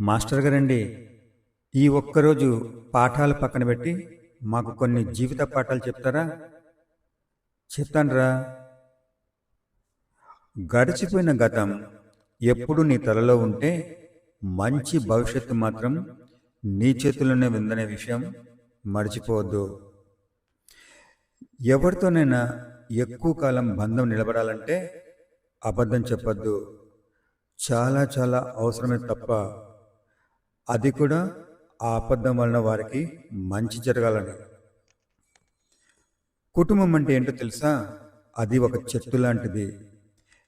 Master గారండి, ఈ ఒక్కరోజు పాఠాలు పక్కన పెట్టి మాకు కొన్ని జీవిత పాఠాలు చెప్తారా? చెప్తాన్రా. గడిచిపోయిన గతం ఎప్పుడు నీ తలలో ఉంటే మంచి భవిష్యత్తు మాత్రం నీ చేతుల్లోనే ఉందనే విషయం మర్చిపోవద్దు. ఎవరితోనైనా ఎక్కువ కాలం బంధం నిలబడాలంటే అబద్ధం చెప్పొద్దు. చాలా చాలా అవసరమే తప్ప, అది కూడా ఆ అబద్ధం వలన వారికి మంచి జరగాలని. కుటుంబం అంటే ఏంటో తెలుసా? అది ఒక చెట్టు లాంటిది.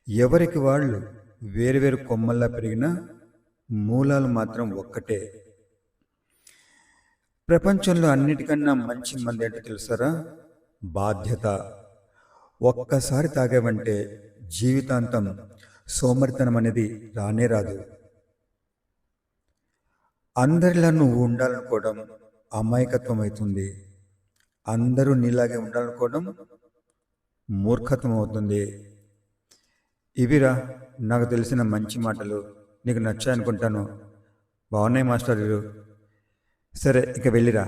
ఎవరికి వాళ్ళు వేరువేరు కొమ్మల్లా పెరిగినా మూలాలు మాత్రం ఒక్కటే. ప్రపంచంలో అన్నిటికన్నా మంచి మంది ఏంటో తెలుసారా? బాధ్యత. ఒక్కసారి తాగావంటే జీవితాంతం సోమరితనం అనేది రానే రాదు. అందరిలా నువ్వు ఉండాలనుకోవడం అమాయకత్వం అవుతుంది. అందరూ నీలాగే ఉండాలనుకోవడం మూర్ఖత్వం అవుతుంది. ఇవిరా నాకు తెలిసిన మంచి మాటలు. నీకు నచ్చాయనుకుంటాను. బాగున్నాయి మాస్టర్ గారు. సరే, ఇక వెళ్ళిరా.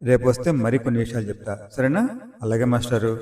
రేపు వస్తే మరికొన్ని విషయాలు చెప్తా, సరేనా? అలాగే మాస్టారు.